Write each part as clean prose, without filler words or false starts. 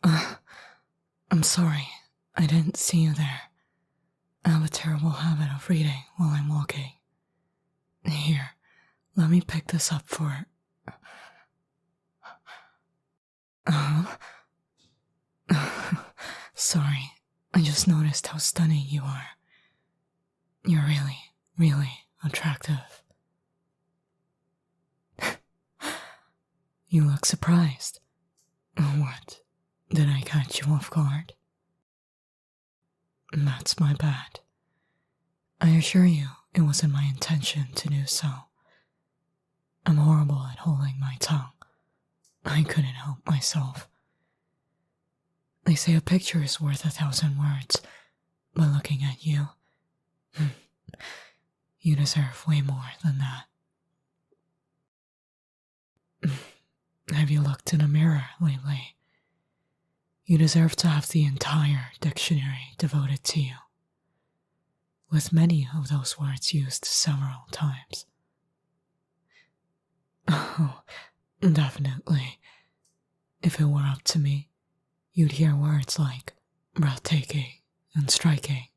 Uh, I'm sorry, I didn't see you there. I have a terrible habit of reading while I'm walking. Here, let me pick this up for... Sorry, I just noticed how stunning you are. You're really, really attractive. You look surprised. What? Did I catch you off guard? That's my bad. I assure you it wasn't my intention to do so. I'm horrible at holding my tongue. I couldn't help myself. They say a picture is worth 1,000 words, but looking at you, you deserve way more than that. Have you looked in a mirror lately? You deserve to have the entire dictionary devoted to you, with many of those words used several times. Oh, definitely. If it were up to me, you'd hear words like breathtaking and striking,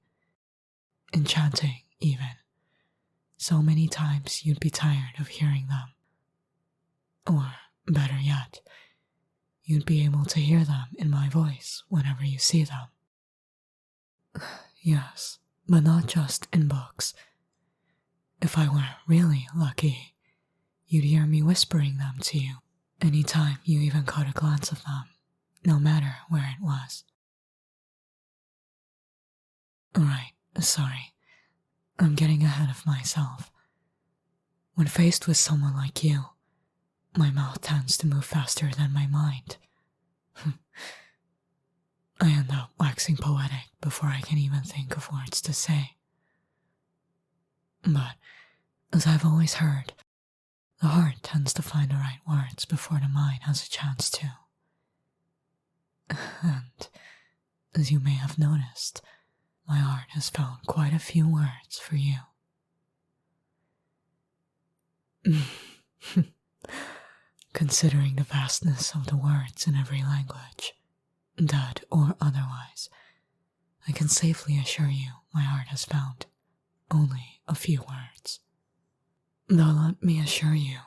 enchanting even, so many times you'd be tired of hearing them. Or, better yet, you'd be able to hear them in my voice whenever you see them. Yes, but not just in books. If I were really lucky, you'd hear me whispering them to you anytime you even caught a glance of them, no matter where it was. Right, sorry. I'm getting ahead of myself. When faced with someone like you, my mouth tends to move faster than my mind. I end up waxing poetic before I can even think of words to say. But, as I've always heard, the heart tends to find the right words before the mind has a chance to. And, as you may have noticed, my heart has found quite a few words for you. Considering the vastness of the words in every language, dead or otherwise, I can safely assure you my heart has found only a few words. Though let me assure you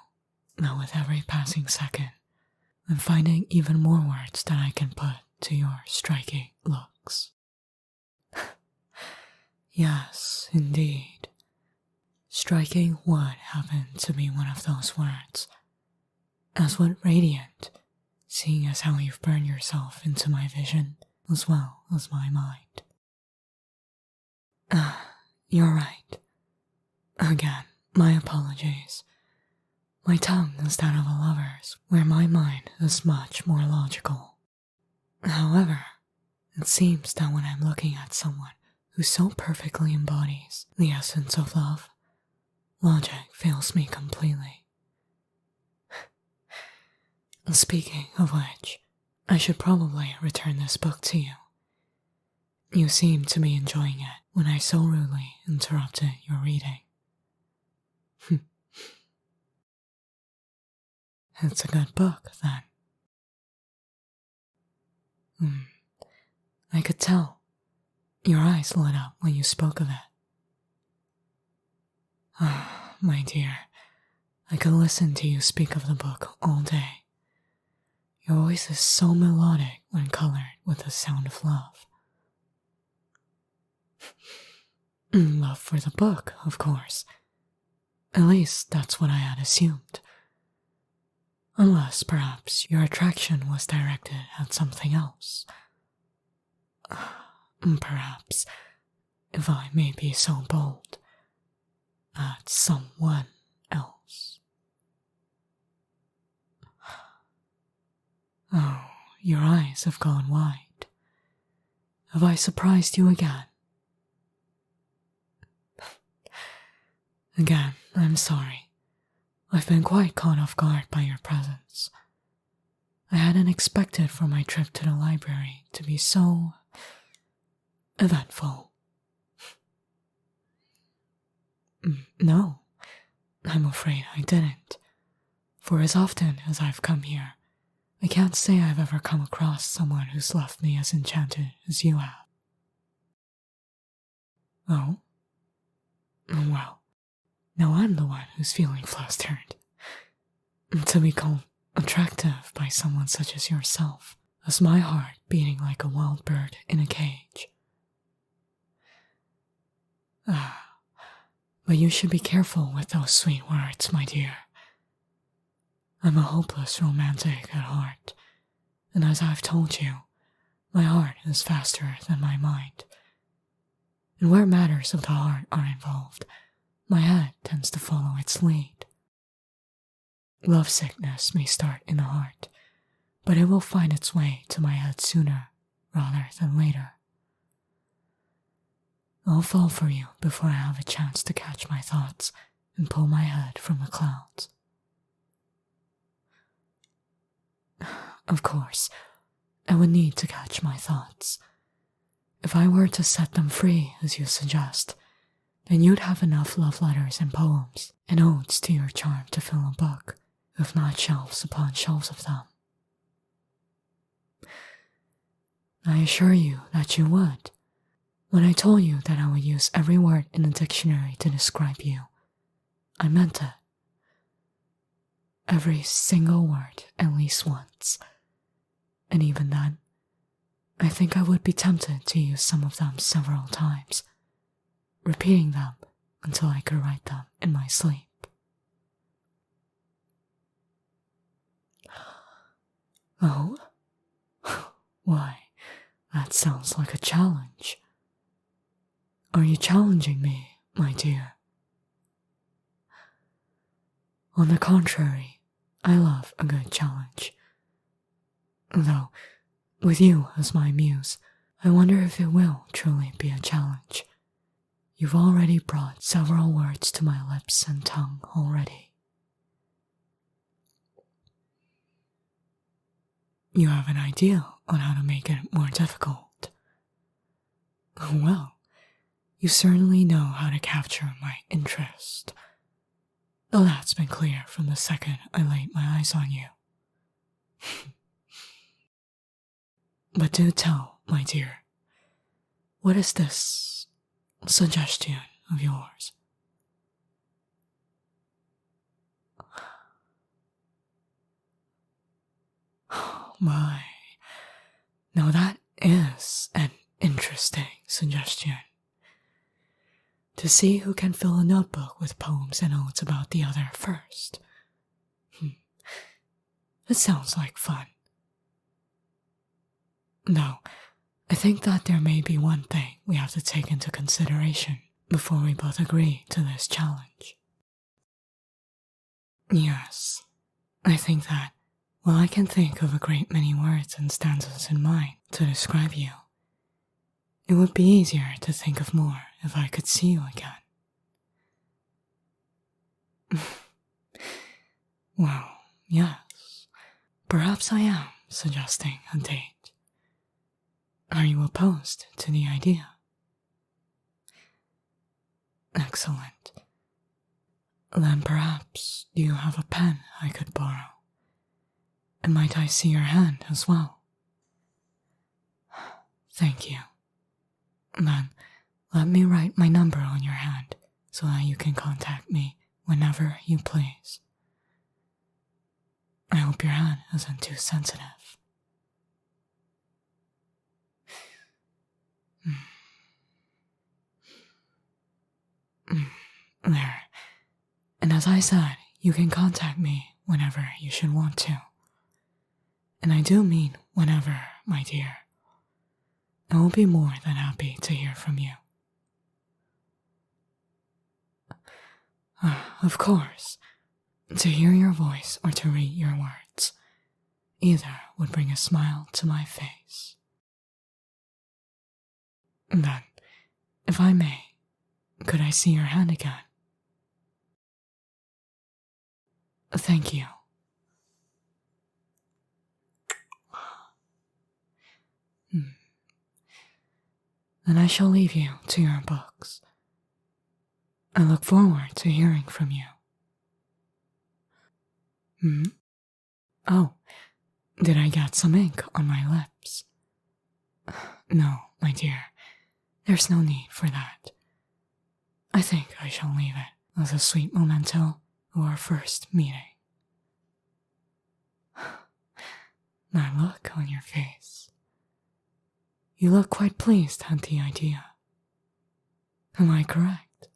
that with every passing second, I'm finding even more words that I can put to your striking looks. Yes, indeed. Striking would happen to be one of those words, as would radiant, seeing as how you've burned yourself into my vision as well as my mind. You're right. Again, my apologies. My tongue is that of a lover's, where my mind is much more logical. However, it seems that when I'm looking at someone who so perfectly embodies the essence of love, logic fails me completely. Speaking of which, I should probably return this book to you. You seem to be enjoying it when I so rudely interrupted your reading. It's a good book, then. I could tell. Your eyes lit up when you spoke of it. Ah, my dear, I could listen to you speak of the book all day. Your voice is so melodic when colored with the sound of love. Love for the book, of course. At least that's what I had assumed. Unless, perhaps, your attraction was directed at something else. Perhaps, if I may be so bold, at someone else. Oh, your eyes have gone wide. Have I surprised you again? Again, I'm sorry. I've been quite caught off guard by your presence. I hadn't expected for my trip to the library to be so eventful. No, I'm afraid I didn't, for as often as I've come here, I can't say I've ever come across someone who's left me as enchanted as you have. Oh? Well, now I'm the one who's feeling flustered. To be called attractive by someone such as yourself has my heart beating like a wild bird in a cage. But you should be careful with those sweet words, my dear. I'm a hopeless romantic at heart, and as I've told you, my heart is faster than my mind. And where matters of the heart are involved, my head tends to follow its lead. Lovesickness may start in the heart, but it will find its way to my head sooner rather than later. I'll fall for you before I have a chance to catch my thoughts and pull my head from the clouds. Of course, I would need to catch my thoughts. If I were to set them free, as you suggest, then you'd have enough love letters and poems and odes to your charm to fill a book, if not shelves upon shelves of them. I assure you that you would. When I told you that I would use every word in the dictionary to describe you, I meant it. Every single word at least once. And even then, I think I would be tempted to use some of them several times, repeating them until I could write them in my sleep. Oh? Why, that sounds like a challenge. Are you challenging me, my dear? On the contrary, I love a good challenge. Though, with you as my muse, I wonder if it will truly be a challenge. You've already brought several words to my lips and tongue already. You have an idea on how to make it more difficult. Well, you certainly know how to capture my interest. Though that's been clear from the second I laid my eyes on you. But do tell, my dear, what is this suggestion of yours? My, now that is an interesting suggestion. To see who can fill a notebook with poems and odes about the other first. It sounds like fun. Though, I think that there may be one thing we have to take into consideration before we both agree to this challenge. Yes, I think that while I can think of a great many words and stanzas in mind to describe you, it would be easier to think of more if I could see you again. Well, yes, perhaps I am suggesting a date. Are you opposed to the idea? Excellent. Then perhaps you have a pen I could borrow. And might I see your hand as well? Thank you. Then let me write my number on your hand so that you can contact me whenever you please. I hope your hand isn't too sensitive. There. And as I said, you can contact me whenever you should want to. And I do mean whenever, my dear. I will be more than happy to hear from you. Of course, to hear your voice or to read your words, either would bring a smile to my face. Then, if I may, could I see your hand again? Thank you. Then I shall leave you to your books. I look forward to hearing from you. Oh, Did I get some ink on my lips? No, my dear, there's no need for that. I think I shall leave it as a sweet memento of our first meeting. That look on your face. You look quite pleased at the idea. Am I correct?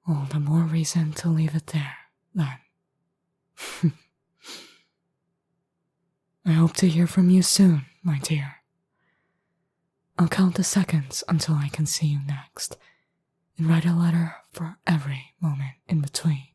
All the more reason to leave it there, then. I hope to hear from you soon, my dear. I'll count the seconds until I can see you next, and write a letter for every moment in between.